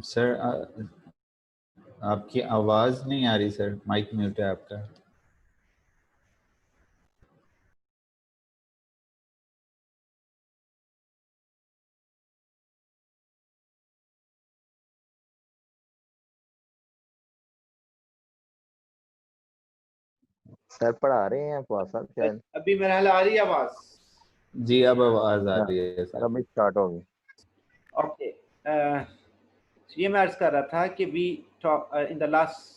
Sir आपकी आवाज नहीं आ रही सर, माइक म्यूट है आपका। सर पढ़ा रहे हैं फवाद साहब शायद। अभी मेरा हाल आ रही है आवाज? जी अब आवाज आ रही है सर सर। अभी स्टार्ट हो गई। ओके, ये मैं अर्ज कर रहा था कि we talk in the last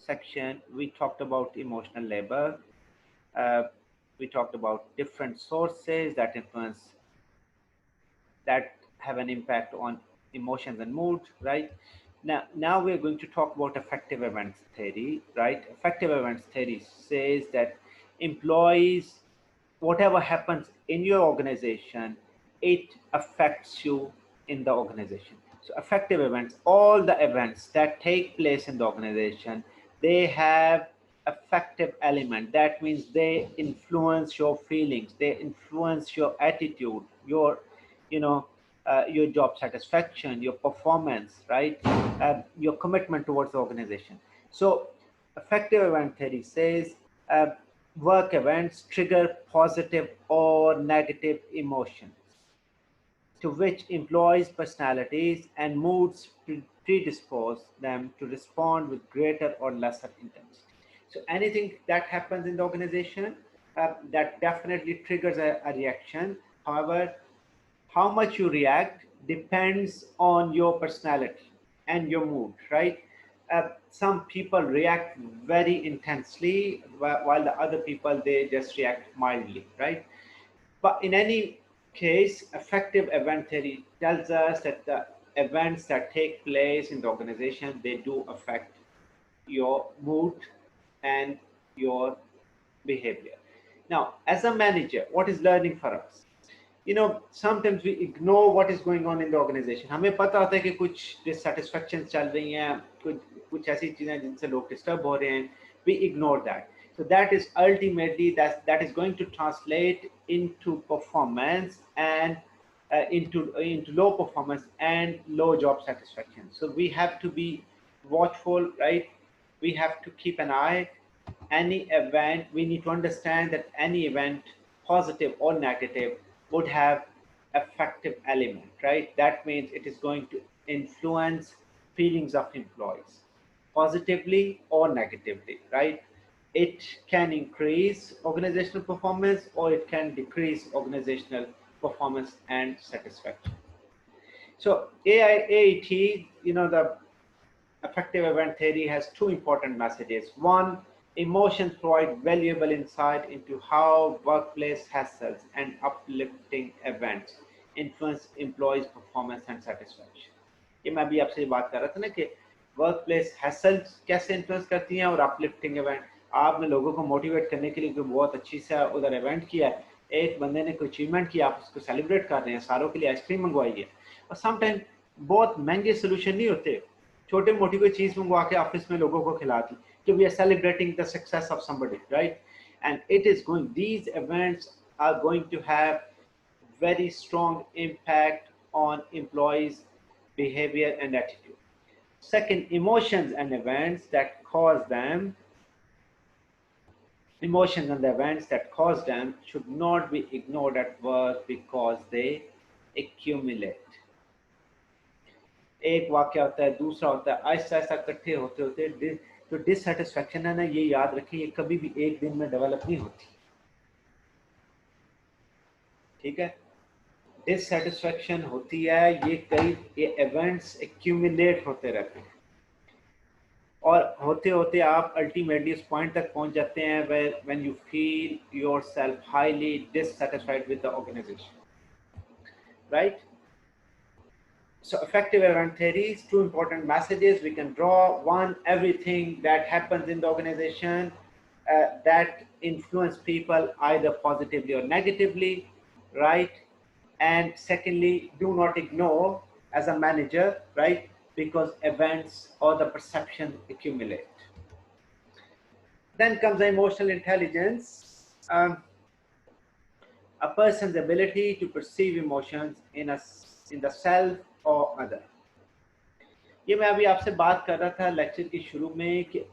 section we talked about emotional labor. We talked about different sources that influence, that have an impact on emotions and mood, right? Now we're going to talk about effective events theory, right? Effective events theory says that employees, whatever happens in your organization, it affects you in the organization. So effective events, all the events that take place in the organization, they have affective element. That means they influence your feelings, they influence your attitude, your job satisfaction, your performance, right? Your commitment towards the organization. So effective event theory says work events trigger positive or negative emotions to which employees' personalities and moods predispose them to respond with greater or lesser intensity. So anything that happens in the organization, that definitely triggers a reaction. However, how much you react depends on your personality and your mood, right? Some people react very intensely, while the other people, they just react mildly, right? But in any case, effective event theory tells us that the events that take place in the organization, they do affect your mood and your behavior. Now, as a manager, what is learning for us? Sometimes we ignore what is going on in the organization. हमें पता होता है कि कुछ dissatisfaction चल रही हैं, कुछ ऐसी चीजें जिनसे लोग disturb हो रहे हैं. We ignore that. So that is ultimately that is going to translate into performance and into low performance and low job satisfaction. So we have to be watchful, right? We have to keep an eye. Any event, we need to understand that any event, positive or negative, would have affective element, right? That means it is going to influence feelings of employees positively or negatively, right? It can increase organizational performance or it can decrease organizational performance and satisfaction. So AET, the effective event theory has two important messages. One, emotions provide valuable insight into how workplace hassles and uplifting events influence employees' performance and satisfaction. ये मैं अभी आपसे बात कर रहा था ना कि वर्कप्लेस हैसल्स कैसे इन्फ्लुएंस करती हैं और अपलिफ्टिंग इवेंट. आपने लोगों को मोटिवेट करने के लिए कोई बहुत अच्छी सा उधर इवेंट किया है, एक बंदे ने कोई अचीवमेंट किया, आप उसको सेलिब्रेट कर रहे हैं, सारों के लिए आइसक्रीम मंगवाई है. और समटाइम बहुत महंगे सोल्यूशन नहीं होते, छोटे मोटी कोई चीज मंगवा के ऑफिस में लोगों को खिलाती कि we are celebrating the success of somebody, right? And it is going, these events are going to have very strong impact on employees' behavior and attitude. Second, emotions and events that cause them should not be ignored at work because they accumulate. एक वाक्य होता है, दूसरा होता है, ऐसा ऐसा इकट्ठे होते होते जो डिससेटिस्फैक्शन है ना, ये याद रखिए, ये कभी भी एक दिन में डेवलप नहीं होती. ठीक है, डिससेटिस्फैक्शन होती है, ये इवेंट्स एक्यूमुलेट होते रहते हैं और होते होते आप अल्टीमेटली उस पॉइंट तक पहुंच जाते हैं when you feel yourself highly dissatisfied with the organization, right? So effective event theories, two important messages we can draw. One, everything that happens in the organization that influence people either positively or negatively, right? And secondly, do not ignore as a manager, right? Because events or the perception accumulate. Then comes the emotional intelligence. A person's ability to perceive emotions in the self or other. ये मैं अभी आपसे बात कर रहा था lecture के शुरू में कि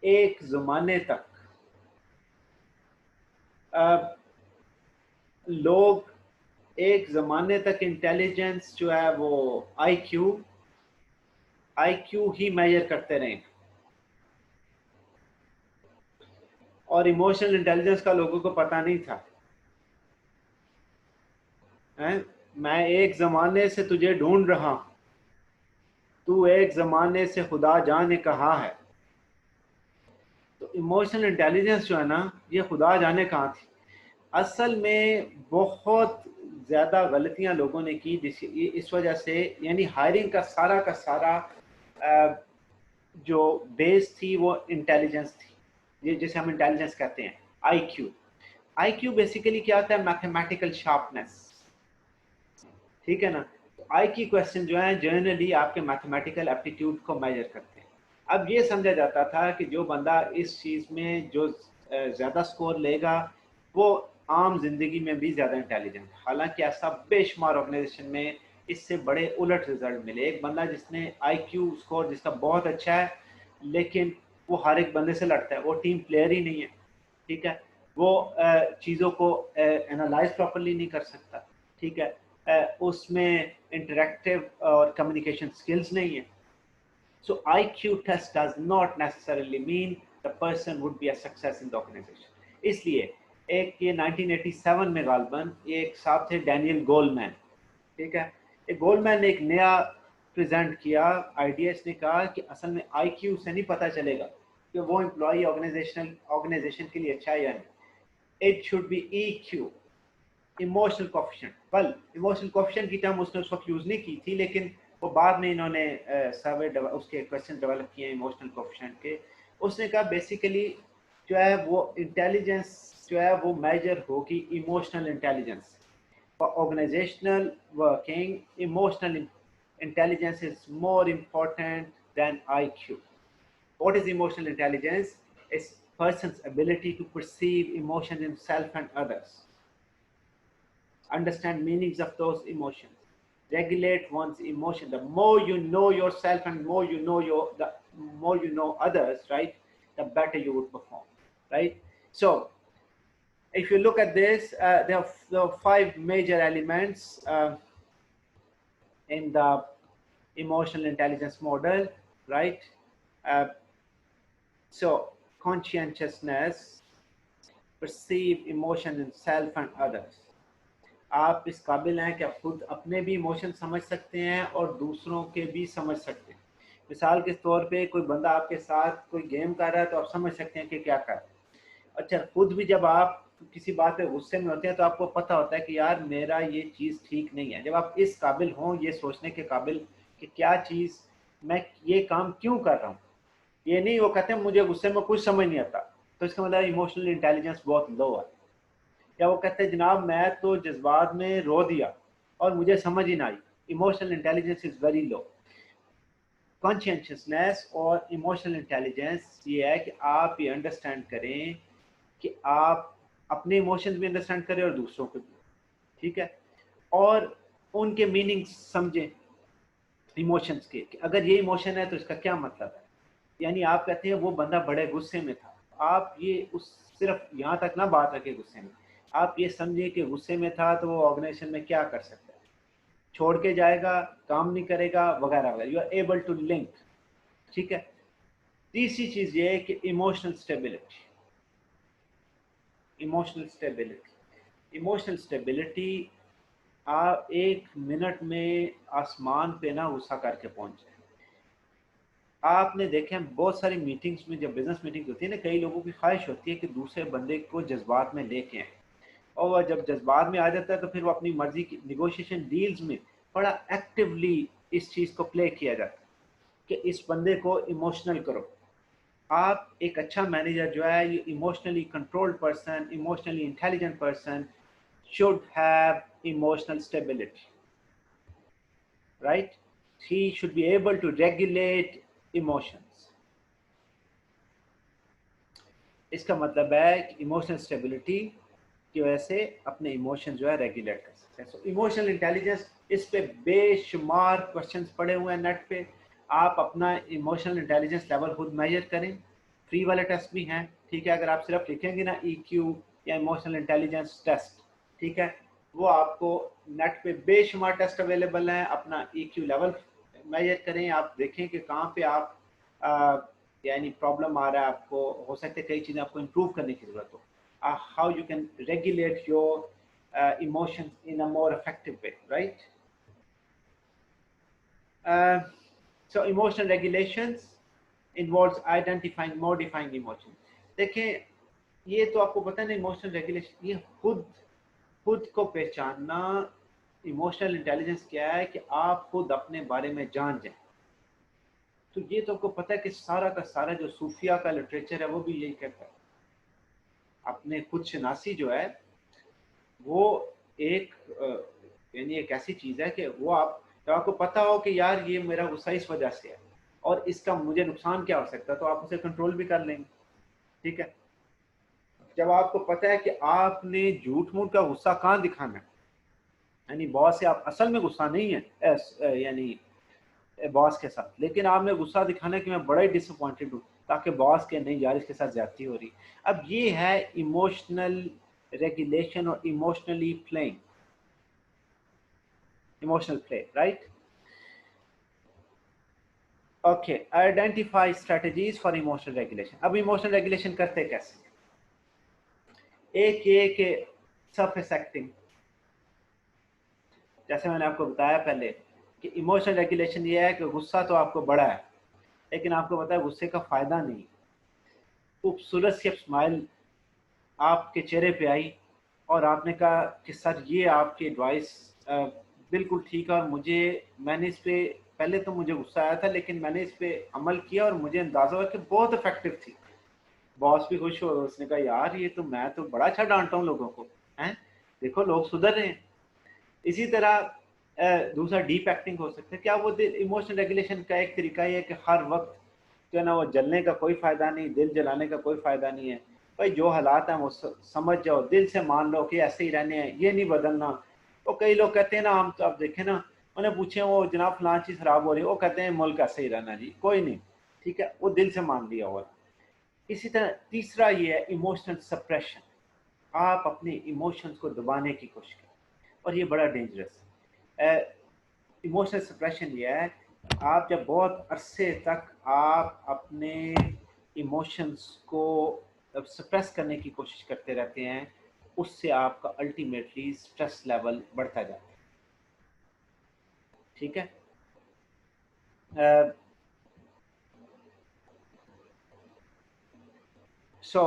एक ज़माने तक लोग एक ज़माने तक इंटेलिजेंस जो है वो आईक्यू ही मेजर करते रहे और इमोशनल इंटेलिजेंस का लोगों को पता नहीं था। मैं एक ज़माने से तुझे ढूंढ रहा हूं, तू एक ज़माने से खुदा जाने कहाँ है। तो इमोशनल इंटेलिजेंस जो है ना, ये खुदा जाने कहाँ थी। असल में बहुत ज़्यादा गलतियां लोगों ने की इस वजह से, यानी हायरिंग का सारा जो बेस थी वो इंटेलिजेंस थी, ये जिसे हम इंटेलिजेंस कहते हैं, आईक्यू बेसिकली क्या होता है? मैथमेटिकल शार्पनेस, ठीक है ना। तो आई की क्वेश्चन जो है जनरली आपके मैथमेटिकल एप्टीट्यूड को मेजर करते हैं। अब ये समझा जाता था कि जो बंदा इस चीज़ में जो ज़्यादा स्कोर लेगा वो आम जिंदगी में भी ज़्यादा इंटेलिजेंट। हालांकि ऐसा बेशुमार ऑर्गेनाइजेशन में इससे बड़े उलट रिजल्ट मिले। एक बंदा जिसने आईक्यू स्कोर जिसका बहुत अच्छा है लेकिन वो हर एक बंदे से लड़ता है, वो टीम प्लेयर ही नहीं है, ठीक है। वो चीज़ों को एनालाइज प्रॉपरली नहीं कर सकता, ठीक है। उसमें इंटरेक्टिव और कम्युनिकेशन स्किल्स नहीं है। So IQ test does not necessarily mean the person would be a success in the organization. इसलिए एक ये 1987 में गालबन एक साहब थे डैनियल गोलमैन, ठीक है। एक गोलमैन ने एक नया प्रेजेंट किया आइडिया। इसने कहा कि असल में IQ से नहीं पता चलेगा कि वो एम्प्लॉय ऑर्गेनाइजेशन के लिए अच्छा है या नहीं। It should be EQ, emotional coefficient. Well, emotional coefficient की टर्म उसने उस वक्त यूज नहीं की थी, लेकिन वो बाद में इन्होंने सर्वे उसके क्वेश्चन डेवलप किए इमोशनल कोफिशिएंट के। उसने कहा बेसिकली जो है वो इंटेलिजेंस जो है वो मेजर होगी emotional intelligence. For organizational working emotional intelligence is more important than IQ. What is emotional intelligence? It's person's ability to perceive emotions in self and others, understand meanings of those emotions, regulate one's emotion. The more you know yourself and more you know the more you know others, right, the better you would perform, right? So if you look at this, there are 5 major elements in the emotional intelligence model, right? So conscientiousness, perceive emotions in self and others. आप इस काबिल हैं कि आप खुद अपने भी emotion समझ सकते हैं और दूसरों के भी समझ सकते हैं। मिसाल के तौर पे कोई बंदा आपके साथ कोई गेम कर रहा है तो आप समझ सकते हैं कि क्या कर रहा है। अच्छा, खुद भी जब आप किसी बात पे गुस्से में होते हैं तो आपको पता होता है कि यार मेरा ये चीज़ ठीक नहीं है। जब आप इस काबिल हों, ये सोचने के काबिल कि क्या चीज़, मैं ये काम क्यों कर रहा हूँ, ये नहीं वो कहते हैं मुझे गुस्से में कुछ समझ नहीं आता, तो इसका मतलब इमोशनल इंटेलिजेंस बहुत लो है। या वो कहते हैं जनाब मैं तो जज्बात में रो दिया और मुझे समझ ही ना आई, emotional intelligence is very low. Consciousness और इमोशनल इंटेलिजेंस ये है कि आप ये अंडरस्टैंड करें कि आप अपने इमोशंस भी अंडरस्टैंड करें और दूसरों को भी, ठीक है, और उनके मीनिंग समझें इमोशंस के, कि अगर ये इमोशन है तो इसका क्या मतलब है। यानी आप कहते हैं वो बंदा बड़े गुस्से में था, आप ये उस सिर्फ यहाँ तक ना बात रखें गुस्से में, आप ये समझिए कि गुस्से में था तो वो ऑर्गेनाइजेशन में क्या कर सकता है, छोड़ के जाएगा, काम नहीं करेगा, वगैरह वगैरह। You are able to link, ठीक है। तीसरी चीज ये है कि इमोशनल स्टेबिलिटी। इमोशनल स्टेबिलिटी आप 1 मिनट में आसमान पे ना गुस्सा करके पहुंच जाए। आपने देखे बहुत सारी मीटिंग्स में, जब बिजनेस मीटिंग्स होती है ना, कई लोगों की ख्वाहिश होती है कि दूसरे बंदे को जज्बात में लेके आए, और वह जब जज्बात में आ जाता है तो फिर वो अपनी मर्जी की नेगोशिएशन डील्स में बड़ा एक्टिवली इस चीज़ को प्ले किया जाता है कि इस बंदे को इमोशनल करो। आप एक अच्छा मैनेजर जो है, ये emotionally controlled person, emotionally intelligent person should have emotional stability, right. He should be able to regulate emotions. इसका मतलब है कि इमोशनल स्टेबिलिटी की वजह से अपने इमोशन जो है रेगुलेट कर सकते हैं। सो इमोशनल इंटेलिजेंस, इस पे बेशुमार क्वेश्चंस पड़े हुए हैं नेट पे। आप अपना इमोशनल इंटेलिजेंस लेवल खुद मेजर करें, फ्री वाले टेस्ट भी हैं, ठीक है। अगर आप सिर्फ लिखेंगे ना EQ या इमोशनल इंटेलिजेंस टेस्ट, ठीक है, वो आपको नेट पे बेशुमार टेस्ट अवेलेबल हैं। अपना EQ लेवल मेजर करें, आप देखें कि कहाँ पे आप यानी प्रॉब्लम आ रहा है आपको, हो सकता है कई चीज़ें आपको इम्प्रूव करने की ज़रूरत हो। How you can regulate your emotions in a more effective way, right? Uh, so emotional regulations involves identifying, modifying emotions. देखें, ये तो आपको पता है ना, इमोशनल रेगुलेशन, ये खुद को पहचानना। इमोशनल इंटेलिजेंस क्या है कि आप खुद अपने बारे में जान जाएं। तो ये तो आपको पता है कि सारा का सारा जो सूफिया का लिटरेचर है वो भी यही कहता है। अपने खुद शनासी जो है वो एक यानी एक ऐसी चीज है कि वो आप, जब आपको पता हो कि यार ये मेरा गुस्सा इस वजह से है और इसका मुझे नुकसान क्या हो सकता है, तो आप उसे कंट्रोल भी कर लेंगे, ठीक है। जब आपको पता है कि आपने झूठ मूठ का गुस्सा कहाँ दिखाना है, यानी बॉस से आप असल में गुस्सा नहीं है यानी बॉस के साथ, लेकिन आपने गुस्सा दिखाना है कि मैं बड़ा ही डिसअपॉइंटेड हूँ, ताकि बॉस के नहीं यार इसके साथ ज्यादती हो रही। अब ये है इमोशनल रेगुलेशन और emotionally playing, emotional play, right? Okay, identify strategies for emotional regulation. अब emotional regulation करते कैसे? एक ये कि surface acting, जैसे मैंने आपको बताया पहले कि इमोशनल रेगुलेशन ये है कि गुस्सा तो आपको बड़ा है, लेकिन आपको पता है गुस्से का फायदा नहीं। खूबसूरत सी स्माइल आपके चेहरे पे आई और आपने कहा कि सर ये आपकी एडवाइस बिल्कुल ठीक है, और मैंने इस पे, पहले तो मुझे गुस्सा आया था लेकिन मैंने इस पे अमल किया और मुझे अंदाजा हुआ कि बहुत इफेक्टिव थी। बॉस भी खुश हो, उसने कहा यार ये तो मैं तो बड़ा अच्छा डांटता हूँ लोगों को, हैं, देखो लोग सुधर रहे हैं। इसी तरह दूसरा डीप एक्टिंग हो सकता है। क्या वो इमोशनल रेगुलेशन का एक तरीका ये है कि हर वक्त जो है ना वो जलने का कोई फायदा नहीं, दिल जलाने का कोई फायदा नहीं है भाई, जो हालात हैं वो समझ जाओ, दिल से मान लो कि ऐसे ही रहने हैं, ये नहीं बदलना। तो कई लोग कहते हैं ना, हम तो आप देखें ना, उन्हें पूछे वो जनाब फलां चीज़ खराब हो रही है, वो कहते हैं मुल्क ऐसे ही रहना जी, कोई नहीं, ठीक है, वो दिल से मान लिया हुआ। इसी तरह तीसरा ये है इमोशनल सप्रेशन, आप अपने इमोशंस को दबाने की कोशिश करें, और ये बड़ा डेंजरस है। इमोशनल सप्रेशन ये है, आप जब बहुत अरसे तक आप अपने इमोशंस को सप्रेस करने की कोशिश करते रहते हैं, उससे आपका अल्टीमेटली स्ट्रेस लेवल बढ़ता जाता है, ठीक है। सो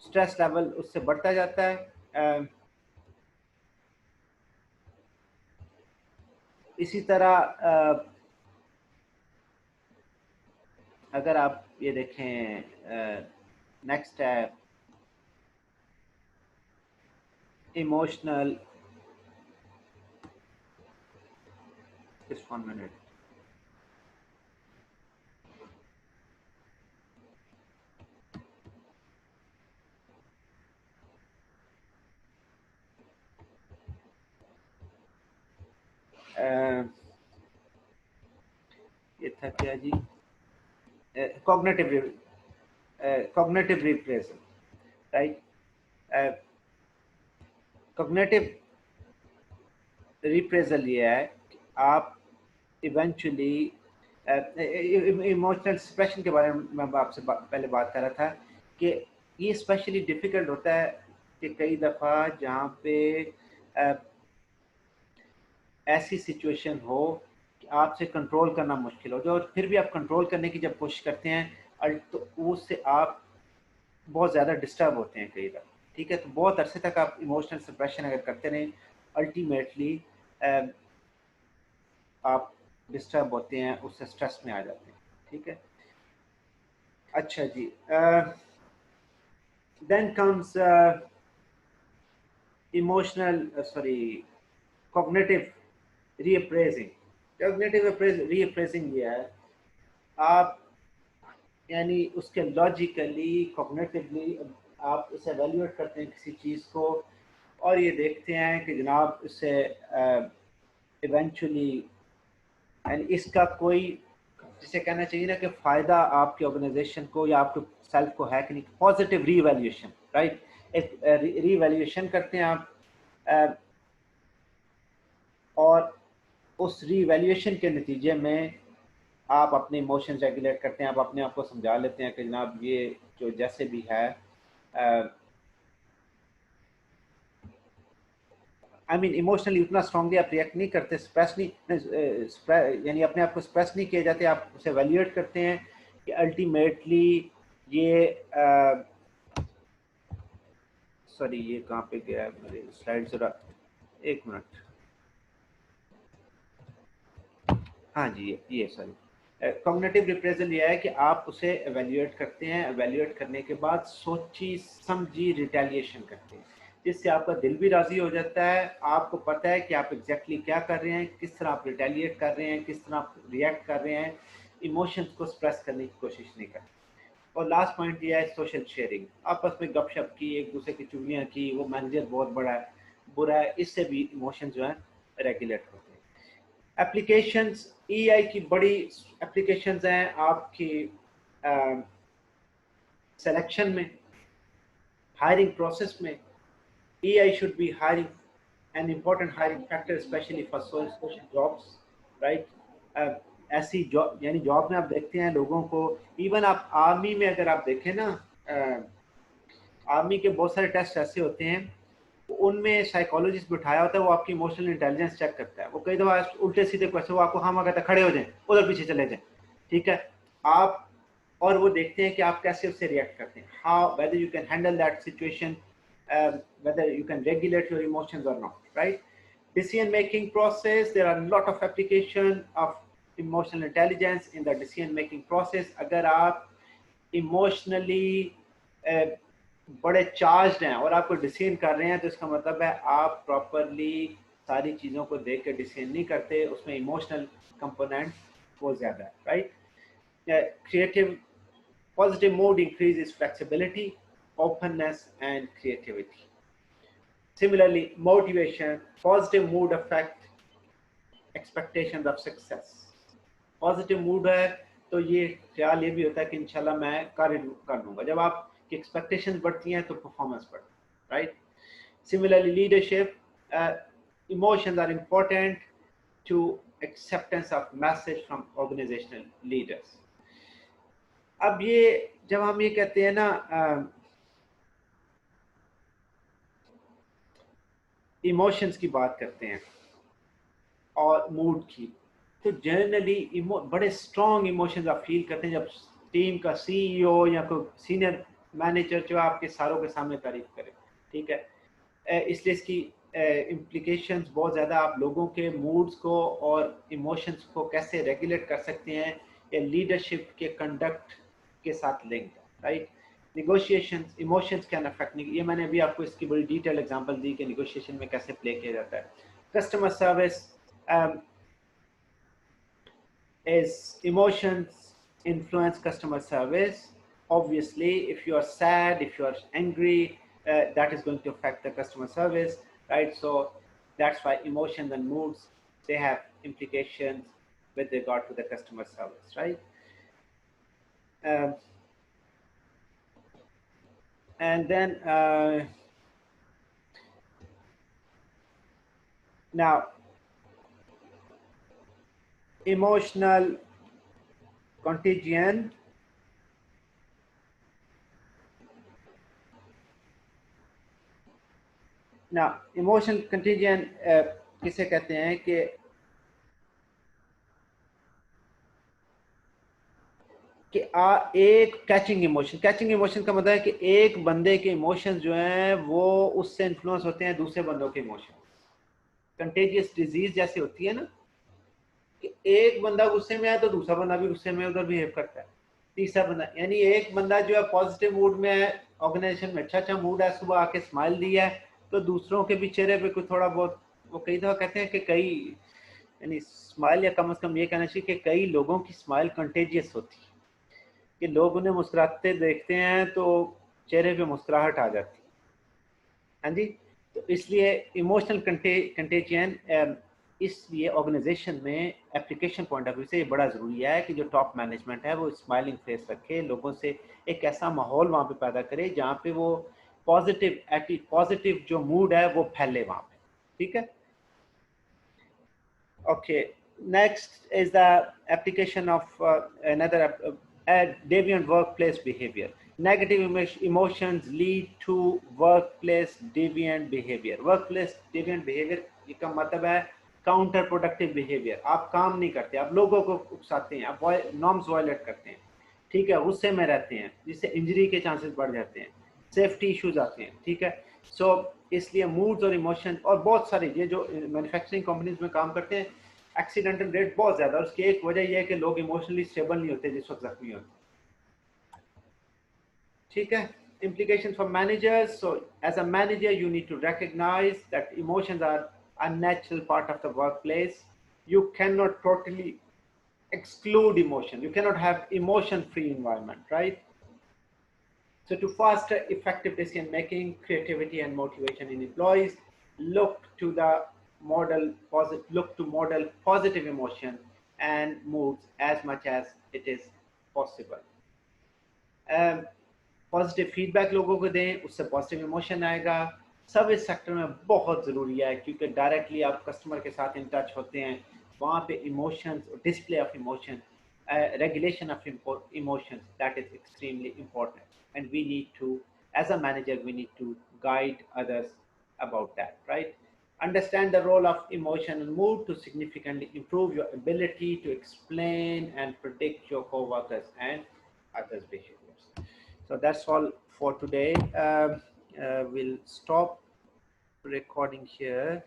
स्ट्रेस लेवल उससे बढ़ता जाता है। इसी तरह अगर आप ये देखें, नेक्स्ट है इमोशनल, just 1 minute. ये था क्या जी, कॉग्निटिव कॉग्निटिव रिप्रेजल, राइट। कॉग्निटिव रिप्रेजल ये है कि आप इवेंचुअली, इमोशनल सप्रेशन के बारे में मैं आपसे पहले बात कर रहा था कि ये स्पेशली डिफ़िकल्ट होता है कि कई दफ़ा जहाँ पे ऐसी सिचुएशन हो कि आपसे कंट्रोल करना मुश्किल हो जाए, और फिर भी आप कंट्रोल करने की जब कोशिश करते हैं तो उससे आप बहुत ज़्यादा डिस्टर्ब होते हैं कई दफ़ा, ठीक है। तो बहुत अरसे तक आप इमोशनल सप्रेशन अगर करते रहें, अल्टीमेटली आप डिस्टर्ब होते हैं, उससे स्ट्रेस में आ जाते हैं, ठीक है। अच्छा जी, then comes emotional sorry cognitive reappraising. Cognitive reappraising ये है, आप यानी उसके लॉजिकली कॉग्निटिवली आप उसे एवेल्यूएट करते हैं किसी चीज़ को और ये देखते हैं कि जनाब उससे इवेंचुअली एंड इसका कोई जिसे कहना चाहिए ना कि फ़ायदा आपके ऑर्गेनाइजेशन को या आपके सेल्फ को है कि नहीं, पॉजिटिव रीवैल्यूएशन, राइट। एक रीवैल्यूएशन करते हैं आप और उस रीवैल्यूएशन के नतीजे में आप अपने इमोशंस रेगुलेट करते हैं, आप अपने आप को समझा लेते हैं कि जनाब ये जो जैसे भी है आई मीन इमोशनली उतना स्ट्रांगली आप रिएक्ट नहीं करते, स्प्रेस नहीं यानी अपने आप को स्प्रेस नहीं किए जाते, आप उसे एवेल्यूएट करते हैं कि अल्टीमेटली ये सॉरी ये कहाँ पे गया है मेरे स्लाइड जरा, एक मिनट, हाँ जी ये सॉरी कॉग्निटिव रिप्रेजल ये है कि आप उसे एवेल्यूएट करते हैं, एवेल्यूएट करने के बाद सोची समझी रिटेलिएशन करते हैं जिससे आपका दिल भी राजी हो जाता है, आपको पता है कि आप एग्जैक्टली क्या कर रहे हैं, किस तरह आप रिटेलिएट कर रहे हैं, किस तरह आप रिएक्ट कर रहे हैं, इमोशंस को स्प्रेस करने की कोशिश नहीं करते। और लास्ट पॉइंट ये है सोशल शेयरिंग, आपस में गपशप की, एक दूसरे की चुगलियाँ की, वो मैनेजर बहुत बड़ा है बुरा है, इससे भी इमोशन जो है रेगुलेट होते हैं। एप्लीकेशंस ईआई की बड़ी एप्लीकेशंस हैं आपकी सिलेक्शन में, हायरिंग प्रोसेस में। EI should be hiring an important hiring factor especially for social jobs, right? ऐसी जॉब यानी जॉब में आप देखते हैं लोगों को, इवन आप आर्मी में अगर आप देखें ना, आर्मी के बहुत सारे टेस्ट ऐसे होते हैं उनमें साइकोलॉजिस्ट बिठाया होता है, वो आपकी इमोशनल इंटेलिजेंस चेक करता है, वो कई दफ़ा उल्टे सीधे क्वेश्चन वो आपको हाँ कहता है खड़े हो जाएं उधर पीछे चले जाएं, ठीक है आप, और वो देखते हैं कि आप कैसे उससे रिएक्ट करते हैं, how whether you can handle that situation, whether you can regulate your emotions or not, right? Decision making process, there are a lot of application of emotional intelligence in the decision making process. अगर आप emotionally बड़े charge हैं और आपको decision कर रहे हैं तो इसका मतलब है आप प्रॉपरली सारी चीज़ों को देख के डिसीजन नहीं करते, उसमें इमोशनल कंपोनेंट बहुत ज़्यादा है, right. Creative positive mood increases flexibility, openness and creativity. Similarly, motivation, positive mood affect expectations of success. Positive mood है तो ये ख्याल ये भी होता है कि इंशाल्लाह मैं कर लूँगा, जब आपकी एक्सपेक्टेशंस बढ़ती हैं तो परफॉर्मेंस बढ़ती है, right. Similarly, leadership, emotions are important to acceptance of message from organizational leaders. अब ये जब हम ये कहते हैं ना इमोशंस की बात करते हैं और मूड की, तो जनरली बड़े स्ट्रॉन्ग इमोशंस आप फील करते हैं जब टीम का सीईओ या कोई सीनियर मैनेजर जो आपके सारों के सामने तारीफ करे, ठीक है। इसलिए इसकी इम्प्लीकेशंस बहुत ज़्यादा, आप लोगों के मूड्स को और इमोशंस को कैसे रेगुलेट कर सकते हैं, ये लीडरशिप के कंडक्ट के साथ लिंक है, right. Negotiations, emotions can affect, ये मैंने अभी आपको इसकी बड़ी डिटेल एग्जांपल दी कि नेगोशिएशन में कैसे प्ले किया जाता है। Customer service is emotions influence customer service. Obviously, if you are sad, if you are angry, that is going to affect the customer service, right? So that's why emotions and moods, they have implications with regard to the customer service, right? And then now emotional contagion. Now emotional contagion किसे कहते हैं कि एक catching emotion का मतलब है कि एक बंदे के इमोशंस जो हैं वो उससे इन्फ्लुएंस होते हैं दूसरे बंदों के इमोशन। कंटेजियस डिजीज जैसे होती है ना कि एक बंदा गुस्से में है तो दूसरा बंदा भी गुस्से में उधर बिहेव करता है, तीसरा बंदा, यानी एक बंदा जो है पॉजिटिव मूड में है, ऑर्गेनाइजेशन में अच्छा मूड है, सुबह आके स्माइल दिया है तो दूसरों के भी चेहरे पे कुछ थोड़ा बहुत, वो कई दफा कहते हैं कि कई यानी स्माइल, या कम से कम ये कहना चाहिए कि कई लोगों की स्माइल कंटेजियस होती है, कि लोग उन्हें मुस्कुराते देखते हैं तो चेहरे पे मुस्कुराहट आ जाती है। हाँ जी, तो इसलिए इमोशनल कंटेजियन इसलिए ऑर्गेनाइजेशन में एप्लीकेशन पॉइंट ऑफ व्यू से ये बड़ा ज़रूरी है कि जो टॉप मैनेजमेंट है वो स्माइलिंग फेस रखे, लोगों से एक ऐसा माहौल वहाँ पे पैदा करे जहाँ पे वो पॉजिटिव जो मूड है वो फैले वहाँ पे, ठीक है। Okay, next is the application of deviant workplace behavior. Negative emotions lead to workplace deviant behavior. Workplace deviant behavior का मतलब है काउंटर प्रोडक्टिव बिहेवियर। आप काम नहीं करते, आप लोगों को उकसाते हैं, आप नॉर्म्स वायलेट करते हैं, ठीक है, गुस्से में रहते हैं, जिससे इंजरी के चांसेस बढ़ जाते हैं, सेफ्टी इश्यूज आते हैं, ठीक है। सो इसलिए मूड्स और इमोशन और बहुत सारे ये जो मैन्युफैक्चरिंग कंपनीज में काम करते हैं एक्सीडेंटल रेट बहुत ज़्यादा, उसकी एक वजह यह है कि लोग इमोशनली स्टेबल नहीं होते जिस वक्त जख्मी होते, ठीक है। Implications for managers. So as a manager you need to recognize that emotions are a natural part of the workplace. You cannot totally exclude emotion, you cannot have emotion free environment, right? So to foster effective decision making, creativity and motivation in employees, look to model positive emotion and moods as much as it is possible. Positive feedback लोगों को दें, उससे positive emotion आएगा। Service sector में बहुत ज़रूरी है क्योंकि डायरेक्टली आप कस्टमर के साथ इन टच होते हैं, वहाँ पे emotions, display of emotion, regulation of emotions, that is extremely important, and we need to, as a manager, we need to guide others about that, right? Understand the role of emotion and mood to significantly improve your ability to explain and predict your co-workers and others' behaviors. So that's all for today. We'll stop recording here.